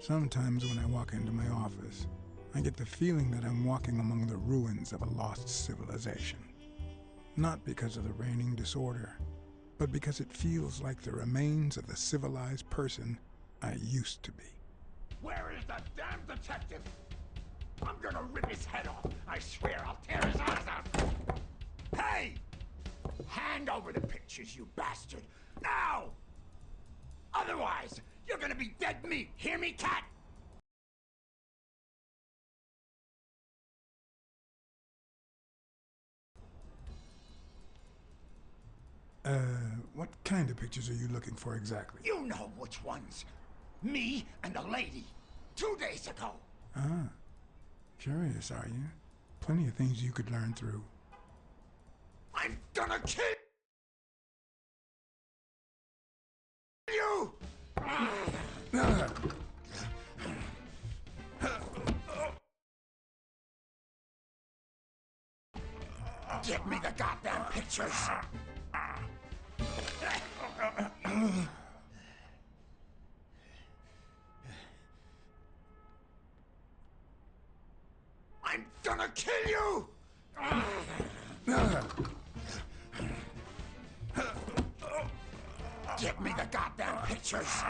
Sometimes when I walk into my office, I get the feeling that I'm walking among the ruins of a lost civilization. Not because of the reigning disorder, but because it feels like the remains of the civilized person I used to be. Where is that damn detective? I'm gonna rip his head off. I swear I'll tear his eyes out. Hey! Hand over the pictures, you bastard. Now! Otherwise, you're gonna be dead meat. Hear me, cat? What kind of pictures are you looking for exactly? You know which ones. Me and a lady. 2 days ago. Ah, curious, are you? Plenty of things you could learn through. I'm gonna kill you! Give me the goddamn pictures! I'm gonna kill you! Give me the goddamn pictures!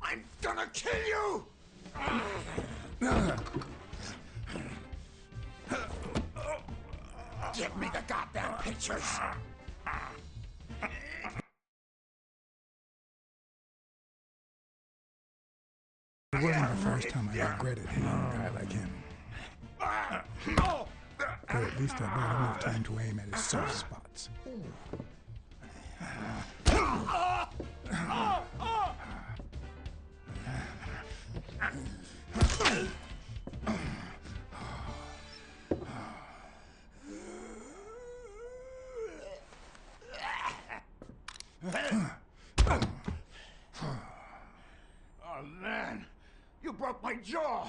I'm gonna kill you! Give me the goddamn pictures! It wasn't the first time I regretted hitting a guy like him. But at least I bought enough time to aim at his soft spots. Oh man, you broke my jaw!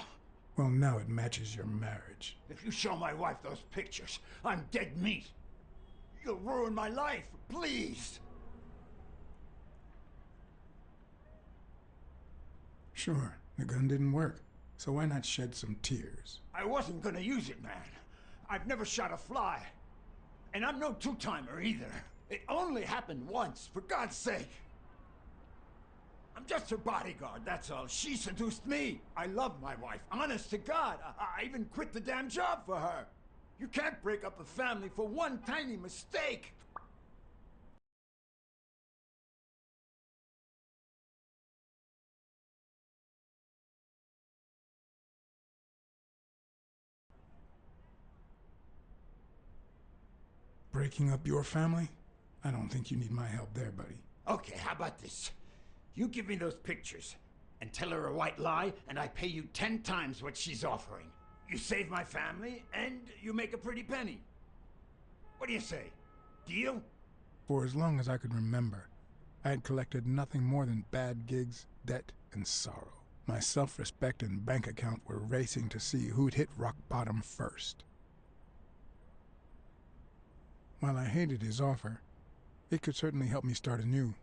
Well, now it matches your marriage. If you show my wife those pictures, I'm dead meat. You'll ruin my life, please! Sure, the gun didn't work, so why not shed some tears? I wasn't gonna use it, man. I've never shot a fly. And I'm no two-timer either. It only happened once, for God's sake. I'm just her bodyguard, that's all. She seduced me. I love my wife, honest to God. I even quit the damn job for her. You can't break up a family for one tiny mistake. Breaking up your family? I don't think you need my help there, buddy. Okay, how about this? You give me those pictures, and tell her a white lie, and I pay you 10 times what she's offering. You save my family, and you make a pretty penny. What do you say? Deal? For as long as I could remember, I had collected nothing more than bad gigs, debt, and sorrow. My self-respect and bank account were racing to see who'd hit rock bottom first. While I hated his offer, it could certainly help me start anew.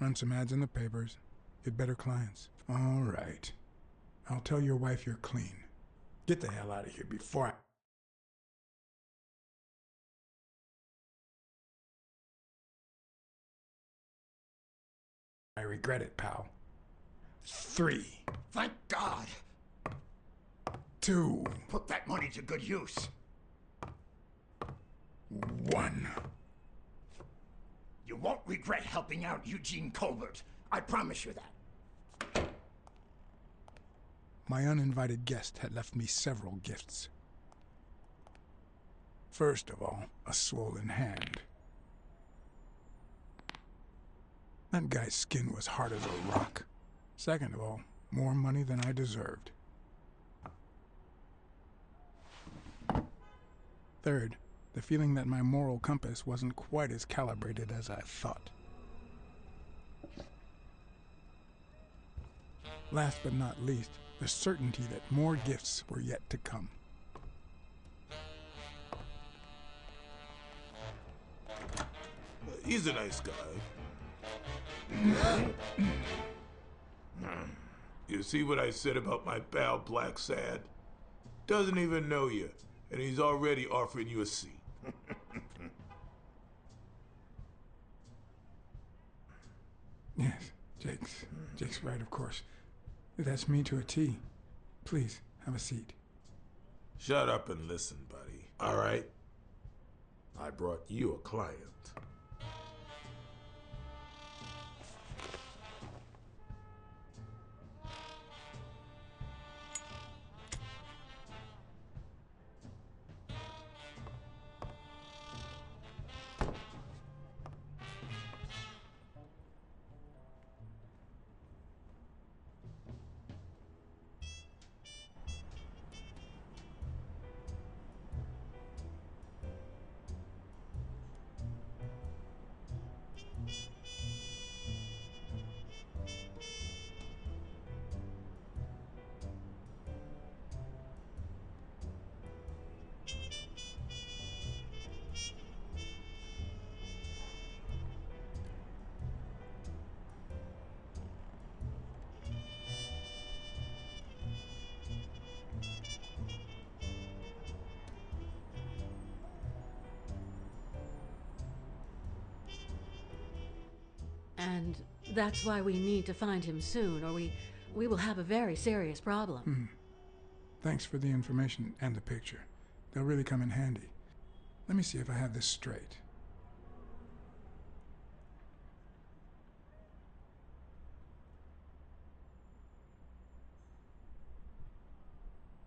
Run some ads in the papers, get better clients. All right. I'll tell your wife you're clean. Get the hell out of here before I regret it, pal. 3. Thank God. 2. Put that money to good use. 1. You won't regret helping out Eugene Colbert. I promise you that. My uninvited guest had left me several gifts. First of all, a swollen hand. That guy's skin was hard as a rock. Second of all, more money than I deserved. Third, the feeling that my moral compass wasn't quite as calibrated as I thought. Last but not least, the certainty that more gifts were yet to come. He's a nice guy. You see what I said about my pal Blacksad? Doesn't even know you, and he's already offering you a seat. Yes, Jake's right, of course. That's me to a T. Please, have a seat. Shut up and listen, buddy. All right? I brought you a client. And that's why we need to find him soon, or we will have a very serious problem. Thanks for the information and the picture. They'll really come in handy. Let me see if I have this straight.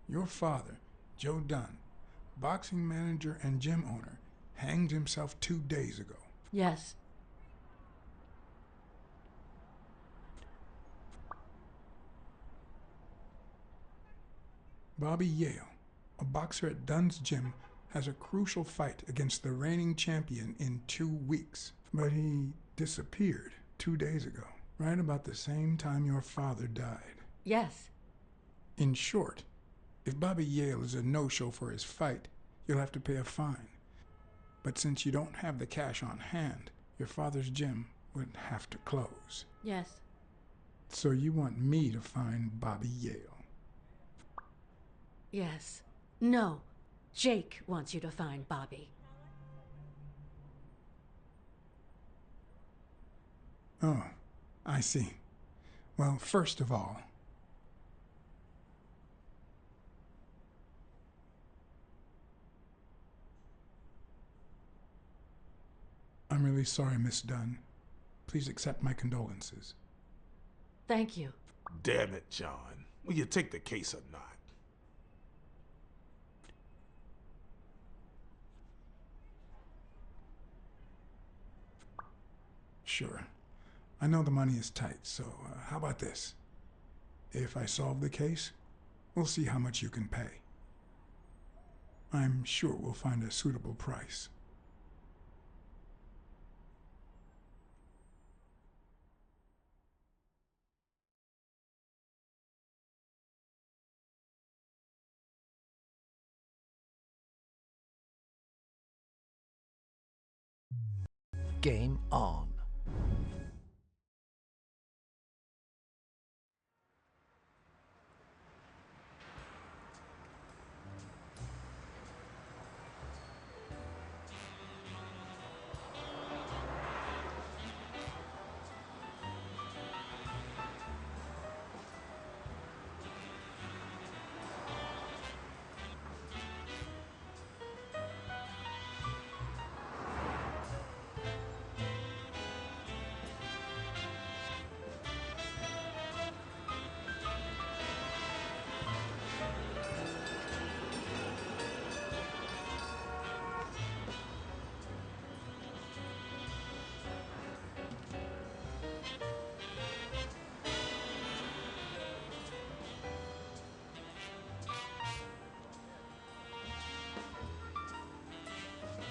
Your father, Joe Dunn, boxing manager and gym owner, hanged himself 2 days ago. Yes. Bobby Yale, a boxer at Dunn's gym, has a crucial fight against the reigning champion in 2 weeks. But he disappeared 2 days ago, right about the same time your father died. Yes. In short, if Bobby Yale is a no-show for his fight, you'll have to pay a fine. But since you don't have the cash on hand, your father's gym would have to close. Yes. So you want me to find Bobby Yale? Yes. No. Jake wants you to find Bobby. Oh, I see. Well, first of all, I'm really sorry, Miss Dunn. Please accept my condolences. Thank you. Damn it, John. Will you take the case or not? Sure. I know the money is tight, so how about this? If I solve the case, we'll see how much you can pay. I'm sure we'll find a suitable price. Game on.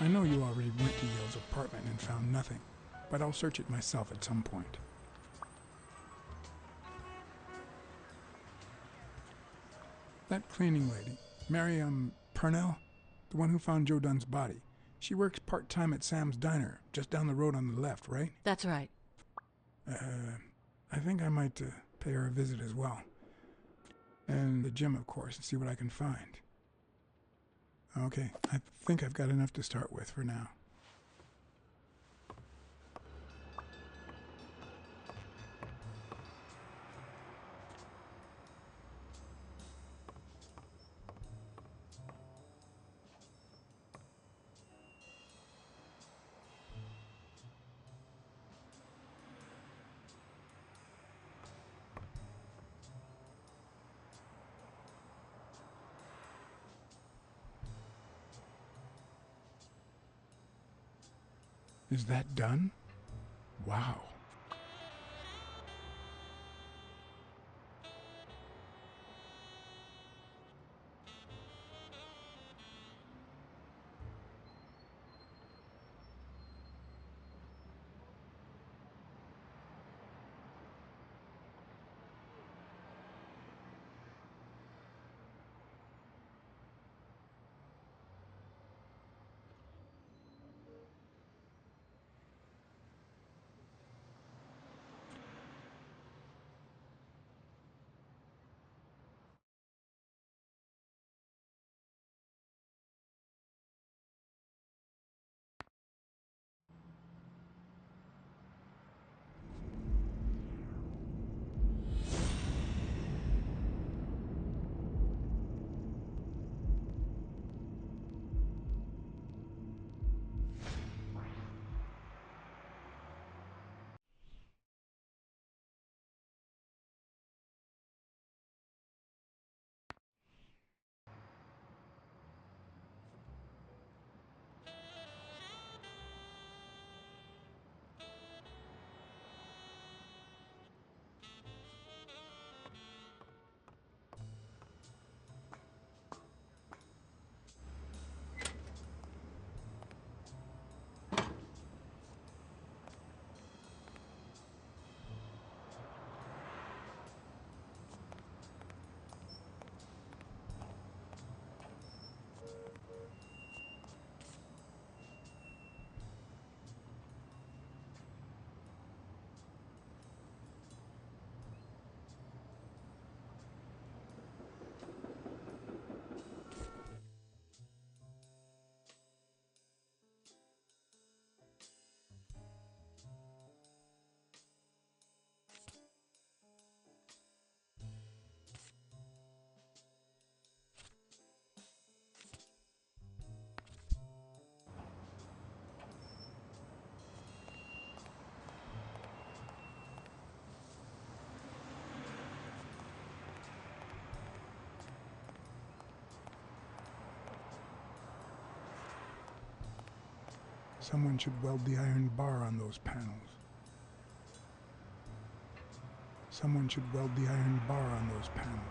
I know you already went to Yale's apartment and found nothing, but I'll search it myself at some point. That cleaning lady, Mary, Purnell, the one who found Joe Dunn's body, She works part-time at Sam's Diner, just down the road on the left, right? That's right. I think I might pay her a visit as well. And the gym, of course, and see what I can find. Okay, I think I've got enough to start with for now. Is that done? Wow. Someone should weld the iron bar on those panels. Someone should weld the iron bar on those panels.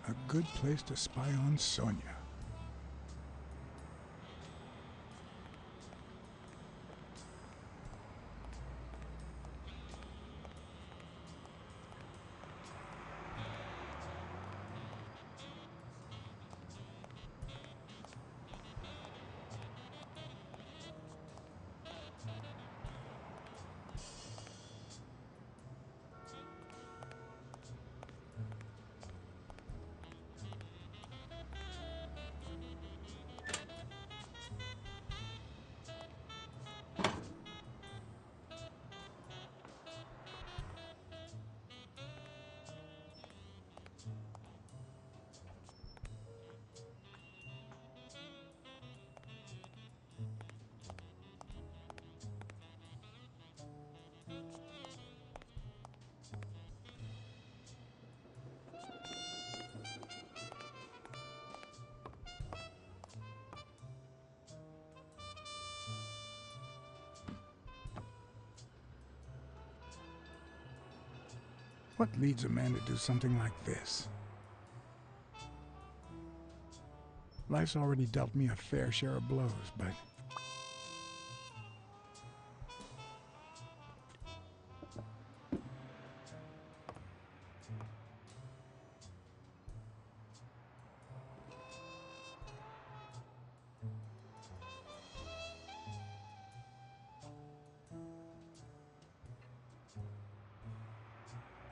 A good place to spy on Sonia. What leads a man to do something like this? Life's already dealt me a fair share of blows, but...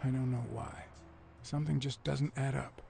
I don't know why. Something just doesn't add up.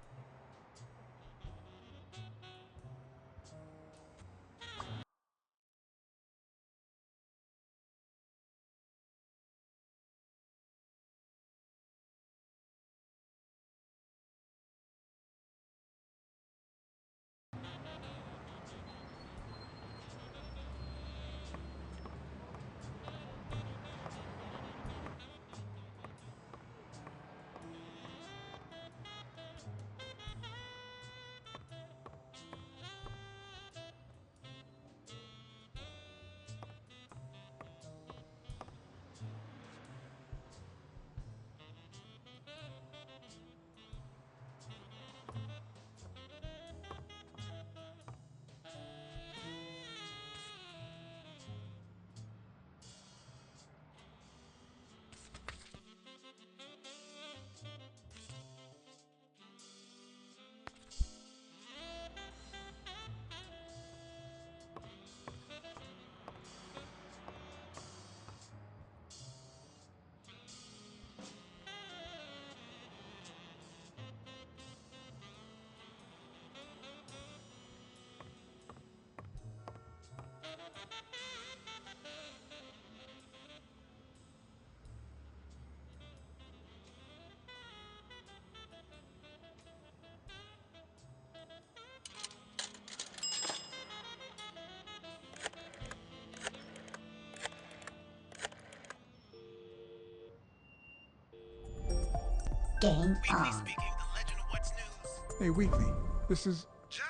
Game Weekly on. speaking, the legend of what's news. Hey, Weekly, this is... John,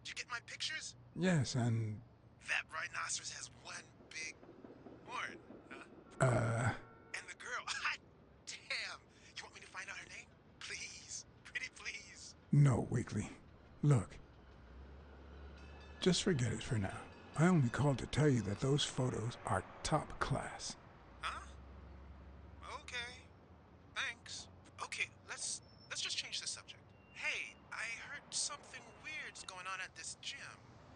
did you get my pictures? Yes, and... That rhinoceros has one big horn, huh? And the girl, hot damn. You want me to find out her name? Please, pretty please. No, Weekly. Look. Just forget it for now. I only called to tell you that those photos are top class. Huh? Okay, thanks. Okay, let's just change the subject. Hey, I heard something weird's going on at this gym.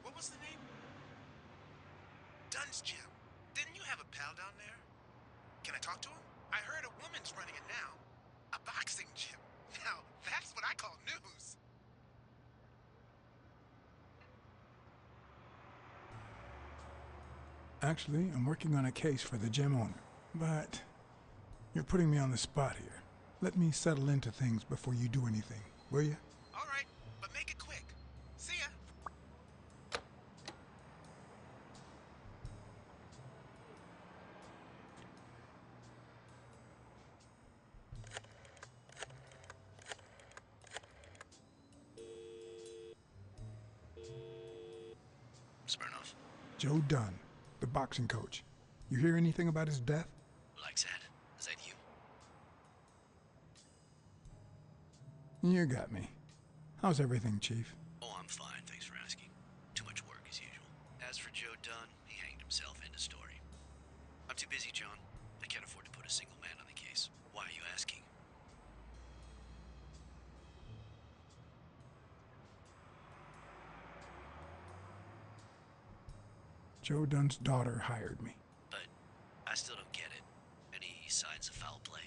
What was the name? Dunn's Gym. Didn't you have a pal down there? Can I talk to him? I heard a woman's running it now. A boxing gym. Now, that's what I call news. Actually, I'm working on a case for the gym owner, but you're putting me on the spot here. Let me settle into things before you do anything, will you? All right, but make it quick. See ya. Smirnoff. Joe Dunn, the boxing coach. You hear anything about his death? BLACKSAD. Is that you? You got me. How's everything, Chief? Oh, I'm fine, thanks for asking. Too much work as usual. As for Joe Dunn, he hanged himself. End of story. I'm too busy, John. I can't afford to put a single man on the case. Why are you asking? Joe Dunn's daughter hired me. But I still don't get it. Any signs of foul play?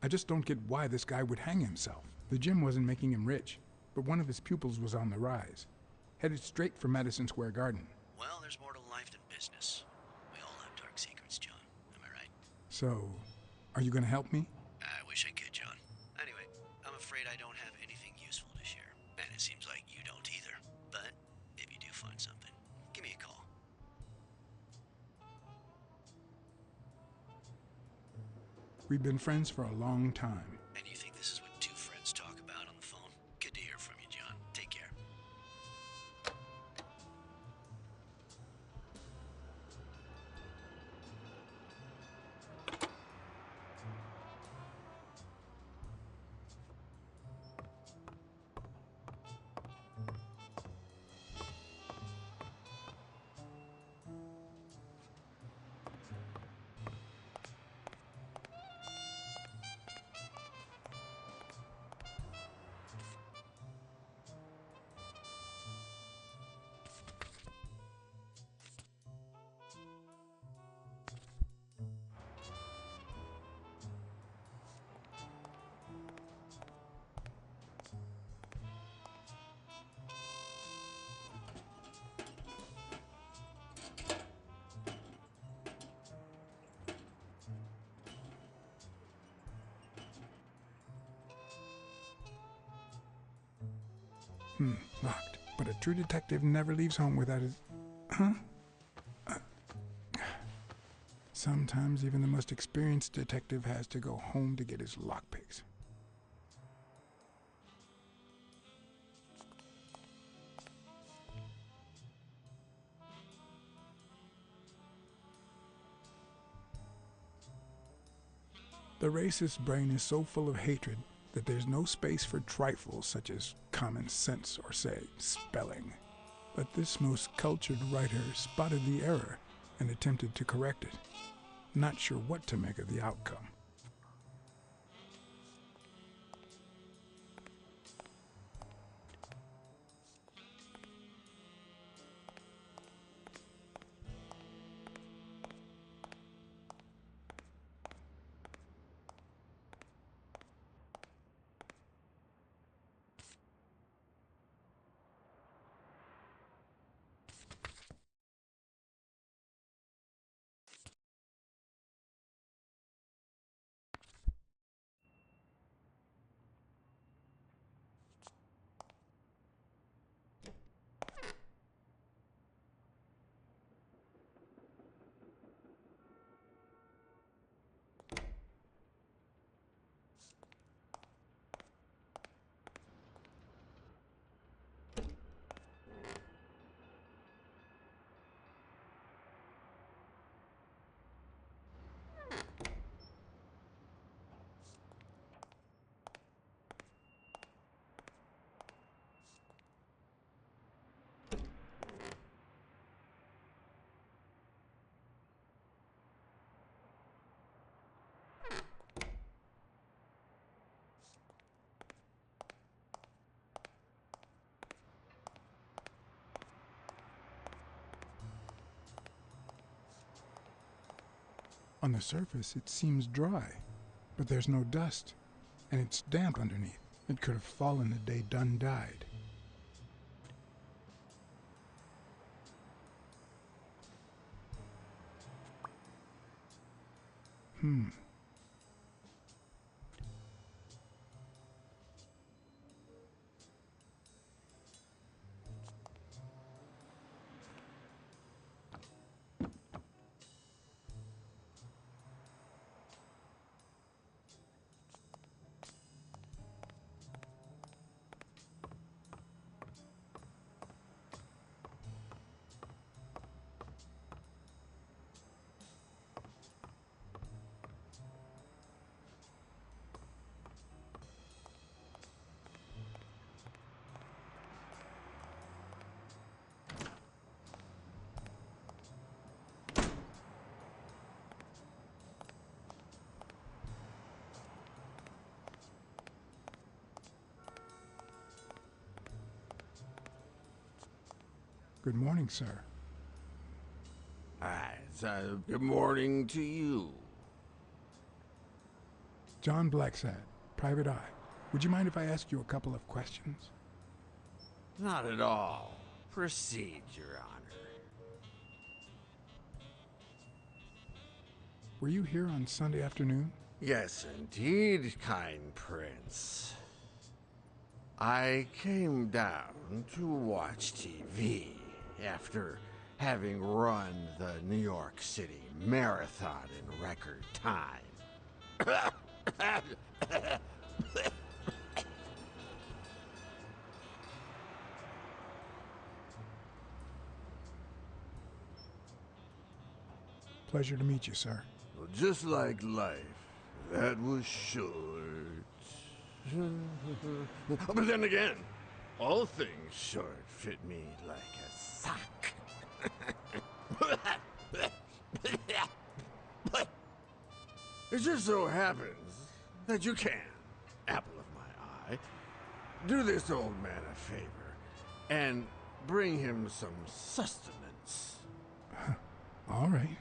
I just don't get why this guy would hang himself. The gym wasn't making him rich, but one of his pupils was on the rise. Headed straight for Madison Square Garden. Well, there's more to life than business. We all have dark secrets, John. Am I right? So, are you gonna help me? I wish I could, John. Anyway, I'm afraid I don't have anything useful to share. And it seems like you don't either. But if you do find something, give me a call. We've been friends for a long time. And you think this is what two friends talk about on the phone? Good to hear from you, John. Take care. Locked. But a true detective never leaves home without his... Huh? Sometimes even the most experienced detective has to go home to get his lockpicks. The racist brain is so full of hatred that there's no space for trifles such as common sense or, say, spelling. But this most cultured writer spotted the error and attempted to correct it, not sure what to make of the outcome. On the surface, it seems dry, but there's no dust, and it's damp underneath. It could have fallen the day Dunn died. Good morning, sir. Good morning to you. John Blacksad, Private Eye. Would you mind if I ask you a couple of questions? Not at all. Proceed, Your Honor. Were you here on Sunday afternoon? Yes, indeed, kind prince. I came down to watch TV after having run the New York City Marathon in record time. Pleasure to meet you, sir. Well, just like life, that was short. But then again, all things short fit me like a sock. It just so happens that you can, apple of my eye, do this old man a favor and bring him some sustenance. All right.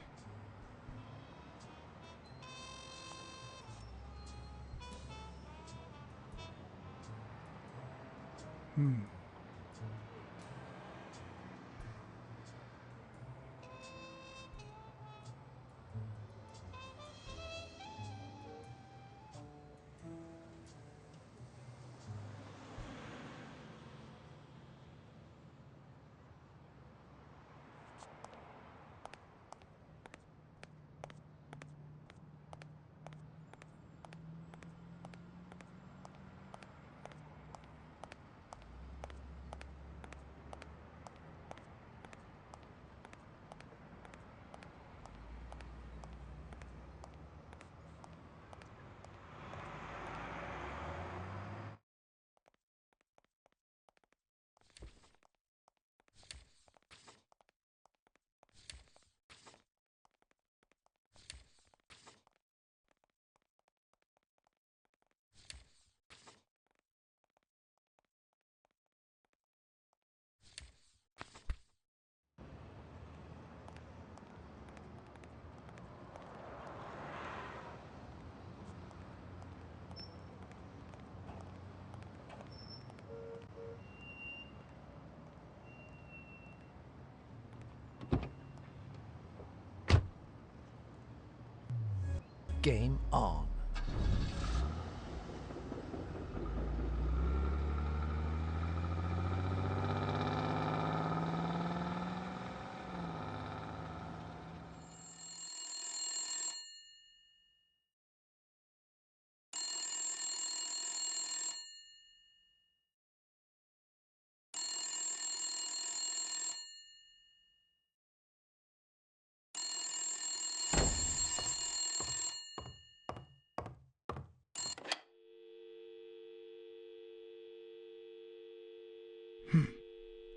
Game on.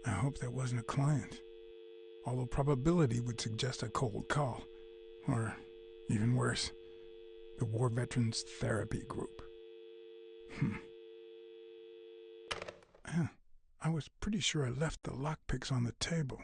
I hope that wasn't a client. Although probability would suggest a cold call. Or, even worse, the War Veterans Therapy Group. I was pretty sure I left the lockpicks on the table.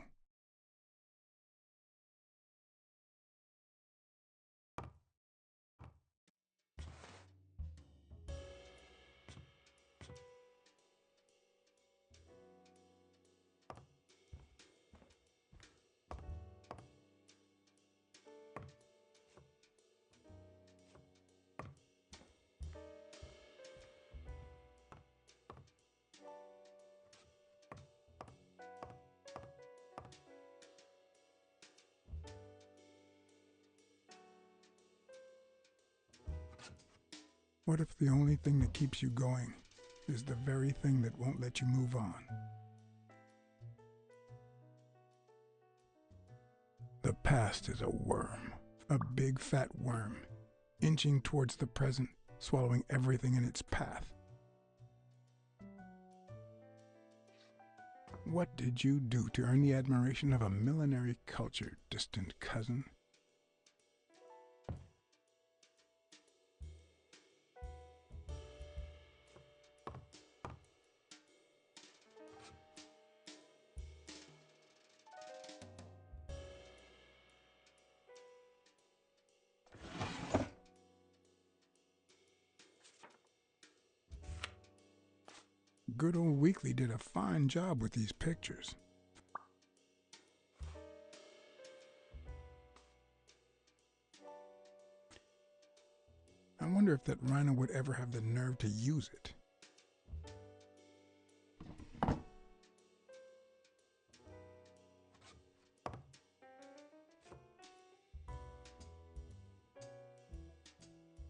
What if the only thing that keeps you going is the very thing that won't let you move on? The past is a worm, a big fat worm, inching towards the present, swallowing everything in its path. What did you do to earn the admiration of a millinery culture, distant cousin? Good old Weekly did a fine job with these pictures. I wonder if that rhino would ever have the nerve to use it.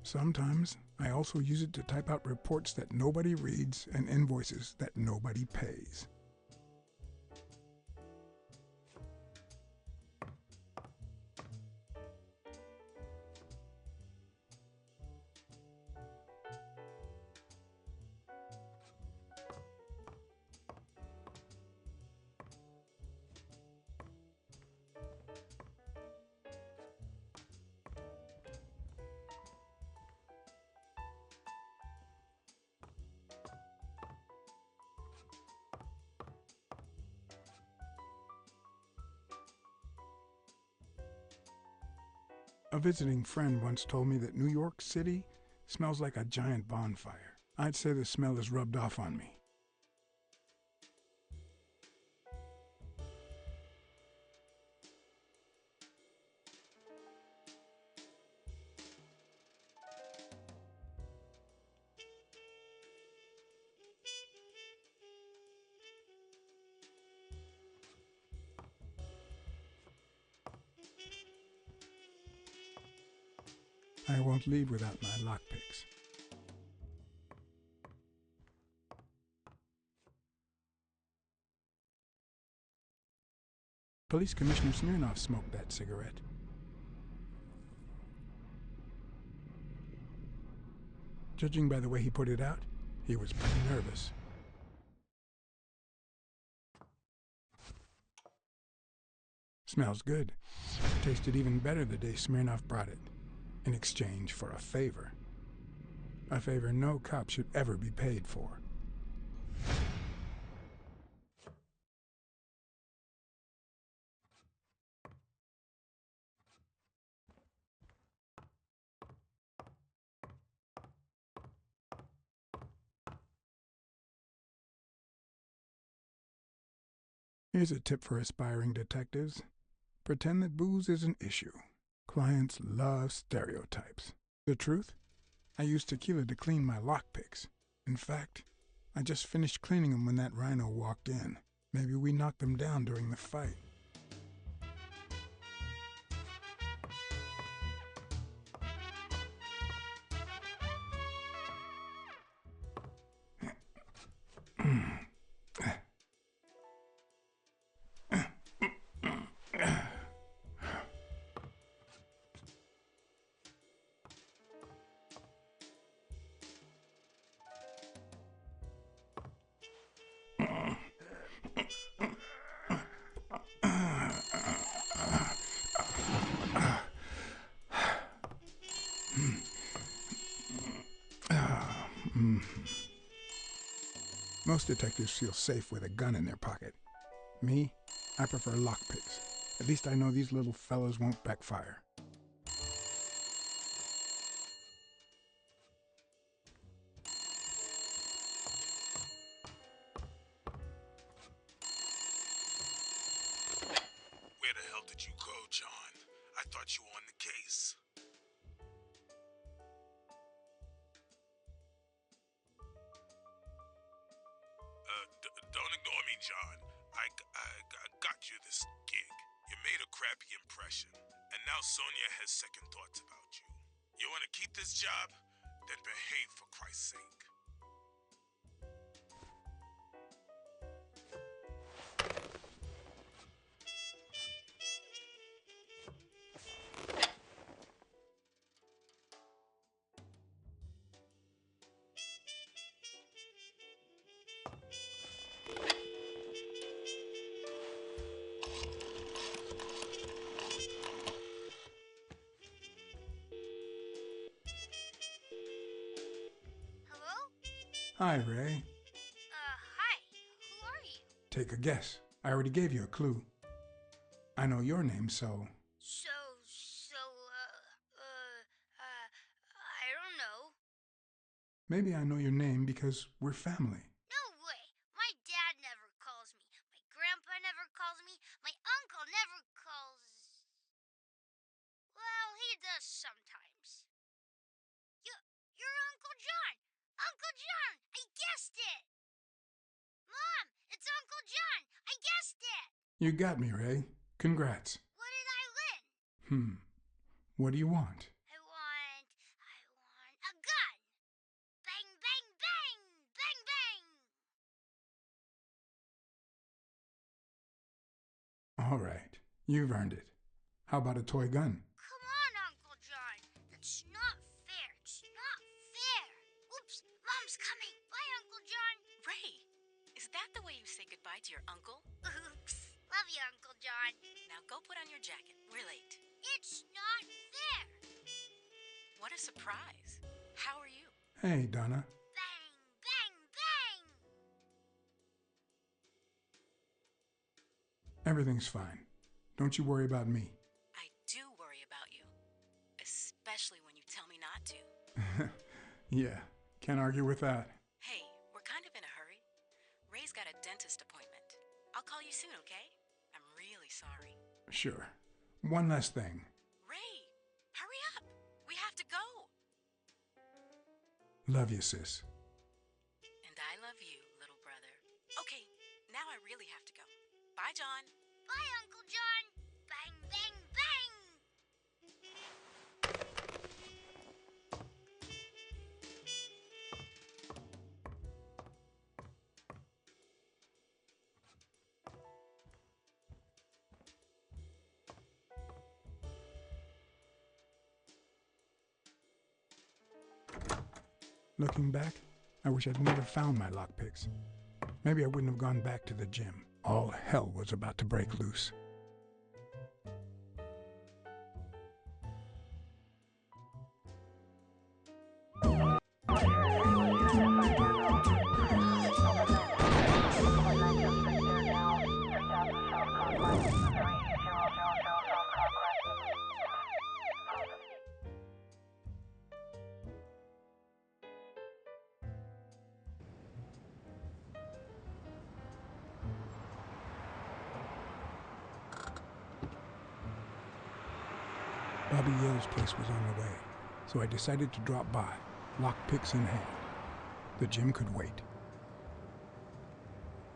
Sometimes I also use it to type out reports that nobody reads and invoices that nobody pays. A visiting friend once told me that New York City smells like a giant bonfire. I'd say the smell is rubbed off on me. I won't leave without my lockpicks. Police Commissioner Smirnoff smoked that cigarette. Judging by the way he put it out, he was pretty nervous. Smells good. Tasted even better the day Smirnoff brought it, in exchange for a favor. A favor no cop should ever be paid for. Here's a tip for aspiring detectives. Pretend that booze is an issue. Clients love stereotypes. The truth? I use tequila to clean my lockpicks. In fact, I just finished cleaning them when that rhino walked in. Maybe we knocked them down during the fight. Most detectives feel safe with a gun in their pocket. Me, I prefer lockpicks. At least I know these little fellas won't backfire. Where the hell did you go, John? I thought you were on the case. Don't ignore me, John. I got you this gig. You made a crappy impression, and now Sonia has second thoughts about you. You want to keep this job? Then behave, for Christ's sake. Hi, Ray. Hi. Who are you? Take a guess. I already gave you a clue. I know your name, so... I don't know. Maybe I know your name because we're family. No way. My dad never calls me. My grandpa never calls me. My uncle never calls... Well, he does sometimes. You're Uncle John! Uncle John! I guessed it! Mom, it's Uncle John! I guessed it! You got me, Ray. Congrats. What did I win? What do you want? I want a gun! Bang, bang, bang! Bang, bang! All right. You've earned it. How about a toy gun? Come on, Uncle John. That's not fair. It's not fair. Oops, Mom's coming. Bye, Uncle John. Ray, is that the way you say goodbye to your uncle? Oops. Love you, Uncle John. Now go put on your jacket. We're late. It's not fair. What a surprise. How are you? Hey, Donna. Bang, bang, bang! Everything's fine. Don't you worry about me. I do worry about you. Especially when you tell me not to. Yeah, can't argue with that. Hey, we're kind of in a hurry. Ray's got a dentist appointment. I'll call you soon, okay? I'm really sorry. Sure. One last thing. Ray, hurry up. We have to go. Love you, sis. And I love you, little brother. Okay, now I really have to go. Bye, John. Bye, Uncle John. Bang, bang, bang! Looking back, I wish I'd never found my lockpicks. Maybe I wouldn't have gone back to the gym. All hell was about to break loose. Bobby Yale's place was on the way. so I decided to drop by, lockpicks in hand. The gym could wait.